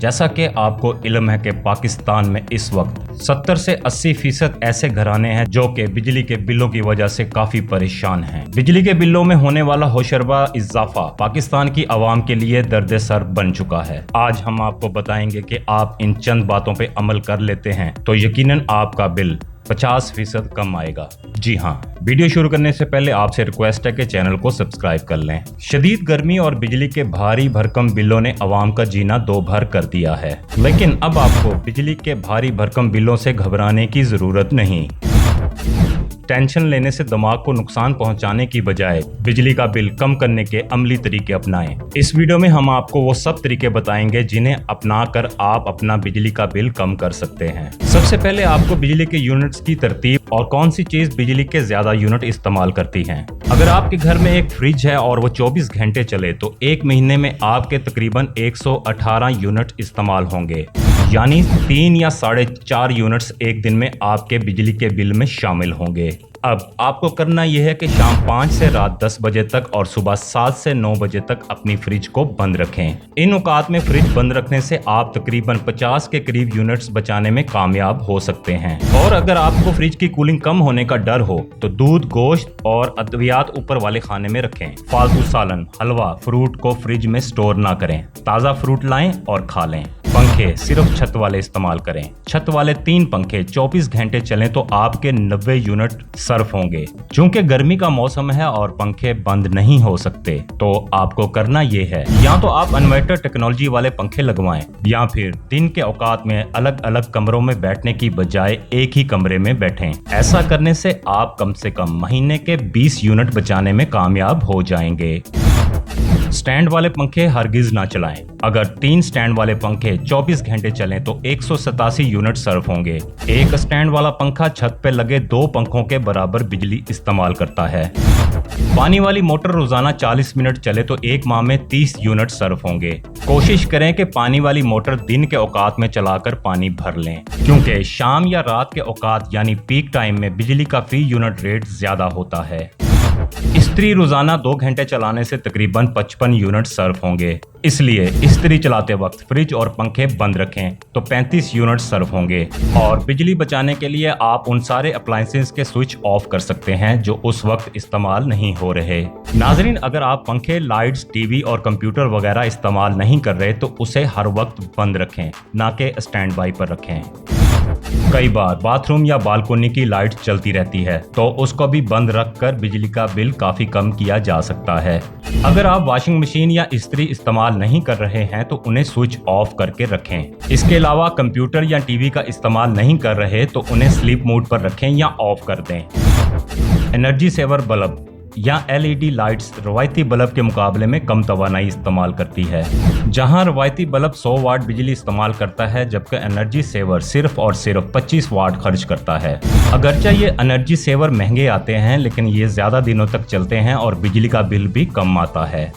जैसा कि आपको इल्म है कि पाकिस्तान में इस वक्त 70 से 80% ऐसे घराने हैं जो कि बिजली के बिलों की वजह से काफी परेशान हैं। बिजली के बिलों में होने वाला होशरबा इजाफा पाकिस्तान की आवाम के लिए दर्द सर बन चुका है। आज हम आपको बताएंगे कि आप इन चंद बातों पे अमल कर लेते हैं तो यकीनन आपका बिल 50% कम आएगा। जी हाँ, वीडियो शुरू करने से पहले आपसे रिक्वेस्ट है कि चैनल को सब्सक्राइब कर लें। शदीद गर्मी और बिजली के भारी भरकम बिलों ने आवाम का जीना दो भर कर दिया है, लेकिन अब आपको बिजली के भारी भरकम बिलों से घबराने की जरूरत नहीं। टेंशन लेने से दिमाग को नुकसान पहुंचाने की बजाय बिजली का बिल कम करने के अमली तरीके अपनाएं। इस वीडियो में हम आपको वो सब तरीके बताएंगे जिन्हें अपनाकर आप अपना बिजली का बिल कम कर सकते हैं। सबसे पहले आपको बिजली के यूनिट्स की तरतीब और कौन सी चीज बिजली के ज्यादा यूनिट इस्तेमाल करती है। अगर आपके घर में एक फ्रिज है और वो 24 घंटे चले तो एक महीने में आपके तकरीबन 118 यूनिट इस्तेमाल होंगे, यानी 3 या 4.5 यूनिट्स एक दिन में आपके बिजली के बिल में शामिल होंगे। अब आपको करना यह है कि शाम 5 से रात 10 बजे तक और सुबह 7 से 9 बजे तक अपनी फ्रिज को बंद रखें। इन औकात में फ्रिज बंद रखने से आप तकरीबन 50 के करीब यूनिट्स बचाने में कामयाब हो सकते हैं। और अगर आपको फ्रिज की कूलिंग कम होने का डर हो तो दूध, गोश्त और अद्वियात ऊपर वाले खाने में रखें। फालतू सालन, हलवा, फ्रूट को फ्रिज में स्टोर ना करें। ताज़ा फ्रूट लाएं और खा लें। पंखे सिर्फ छत वाले इस्तेमाल करें। छत वाले 3 पंखे 24 घंटे चलें तो आपके 90 यूनिट सर्फ होंगे। चूंकि गर्मी का मौसम है और पंखे बंद नहीं हो सकते तो आपको करना ये है, या तो आप इन्वर्टर टेक्नोलॉजी वाले पंखे लगवाएं या फिर दिन के औकात में अलग अलग कमरों में बैठने की बजाय एक ही कमरे में बैठें। ऐसा करने से आप कम से कम महीने के 20 यूनिट बचाने में कामयाब हो जाएंगे। स्टैंड वाले पंखे हरगिज ना चलाएं। अगर 3 स्टैंड वाले पंखे 24 घंटे चलें तो 187 यूनिट सर्फ होंगे। एक स्टैंड वाला पंखा छत पे लगे 2 पंखों के बराबर बिजली इस्तेमाल करता है। पानी वाली मोटर रोजाना 40 मिनट चले तो एक माह में 30 यूनिट सर्फ होंगे। कोशिश करें कि पानी वाली मोटर दिन के औकात में चलाकर पानी भर लें, क्योंकि शाम या रात के औकात यानी पीक टाइम में बिजली का फी यूनिट रेट ज्यादा होता है। इस्त्री रोजाना 2 घंटे चलाने से तकरीबन 55 यूनिट सर्फ होंगे, इसलिए इस्त्री चलाते वक्त फ्रिज और पंखे बंद रखें तो 35 यूनिट सर्फ होंगे। और बिजली बचाने के लिए आप उन सारे अप्लायंसेस के स्विच ऑफ कर सकते हैं जो उस वक्त इस्तेमाल नहीं हो रहे। नाजरीन, अगर आप पंखे, लाइट्स, टीवी और कंप्यूटर वगैरह इस्तेमाल नहीं कर रहे तो उसे हर वक्त बंद रखें, ना कि स्टैंड बाई पर रखें। कई बार बाथरूम या बालकोनी की लाइट चलती रहती है तो उसको भी बंद रखकर बिजली का बिल काफी कम किया जा सकता है। अगर आप वॉशिंग मशीन या इस्त्री इस्तेमाल नहीं कर रहे हैं तो उन्हें स्विच ऑफ करके रखें। इसके अलावा कंप्यूटर या टीवी का इस्तेमाल नहीं कर रहे तो उन्हें स्लीप मोड पर रखें या ऑफ कर दें। एनर्जी सेवर बल्ब या LED लाइट्स रवायती बल्ब के मुकाबले में कम तवानाई इस्तेमाल करती है। जहां रवायती बल्ब 100 वाट बिजली इस्तेमाल करता है जबकि एनर्जी सेवर सिर्फ और सिर्फ 25 वाट खर्च करता है। अगरचे ये एनर्जी सेवर महंगे आते हैं लेकिन ये ज्यादा दिनों तक चलते हैं और बिजली का बिल भी कम आता है।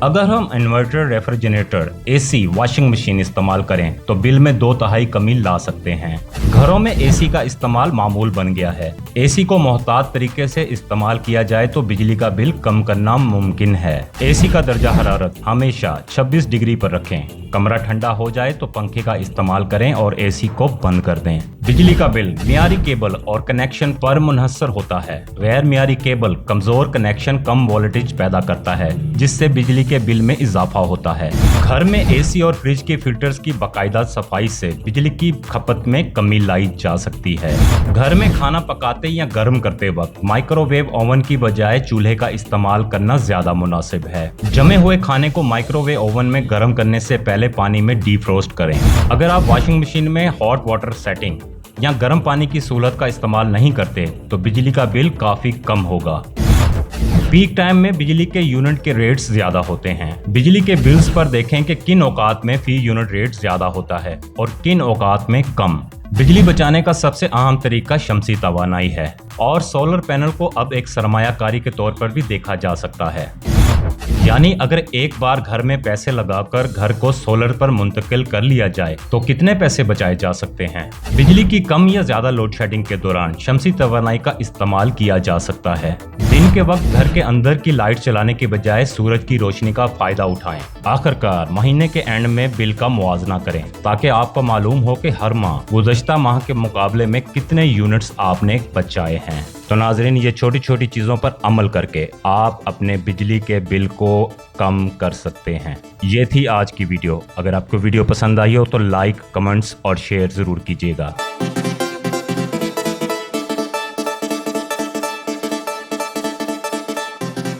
अगर हम inverter, refrigerator, AC, washing machine इस्तेमाल करें तो बिल में 2/3 कमी ला सकते हैं। घरों में AC का इस्तेमाल मामूल बन गया है। AC को मोहतात तरीके से इस्तेमाल किया जाए तो बिजली का बिल कम करना मुमकिन है। AC का दर्जा हरारत हमेशा 26 डिग्री पर रखें। कमरा ठंडा हो जाए तो पंखे का इस्तेमाल करें और AC को बंद कर दें। बिजली का बिल मियारी केबल और कनेक्शन पर मुनहसर होता है। गैर मियारी केबल कमजोर कनेक्शन कम वोल्टेज पैदा करता है जिससे बिजली के बिल में इजाफा होता है। घर में AC और फ्रिज के फिल्टर्स की बाकायदा सफाई से बिजली की खपत में कमी लाई जा सकती है। घर में खाना पकाते या गर्म करते वक्त माइक्रोवेव ओवन की बजाय चूल्हे का इस्तेमाल करना ज्यादा मुनासिब है। जमे हुए खाने को माइक्रोवेव ओवन में गर्म करने से पहले पानी में डीफ्रोस्ट करें। अगर आप वॉशिंग मशीन में हॉट वाटर सेटिंग या गर्म पानी की सहूलत का इस्तेमाल नहीं करते तो बिजली का बिल काफी कम होगा। पीक टाइम में बिजली के यूनिट के रेट्स ज्यादा होते हैं। बिजली के बिल्स पर देखें कि किन औकात में फी यूनिट रेट ज्यादा होता है और किन औकात में कम। बिजली बचाने का सबसे अहम तरीका शमसी तवानाई है और सोलर पैनल को अब एक सरमायाकारी के तौर पर भी देखा जा सकता है। यानी अगर एक बार घर में पैसे लगाकर घर को सोलर पर मुंतकिल कर लिया जाए तो कितने पैसे बचाए जा सकते हैं। बिजली की कम या ज्यादा लोड शेडिंग के दौरान शमसी तवानाई का इस्तेमाल किया जा सकता है। दिन के वक्त घर के अंदर की लाइट चलाने के बजाय सूरज की रोशनी का फायदा उठाएं। आखिरकार महीने के एंड में बिल का मुआवजा करें ताकि आपको मालूम हो कि हर माह गुज़श्ता माह के मुकाबले में कितने यूनिट्स आपने बचाए हैं। तो नाज़रीन, ये छोटी छोटी चीज़ों पर अमल करके आप अपने बिजली के बिल को कम कर सकते हैं। ये थी आज की वीडियो। अगर आपको वीडियो पसंद आई हो तो लाइक, कमेंट्स और शेयर ज़रूर कीजिएगा।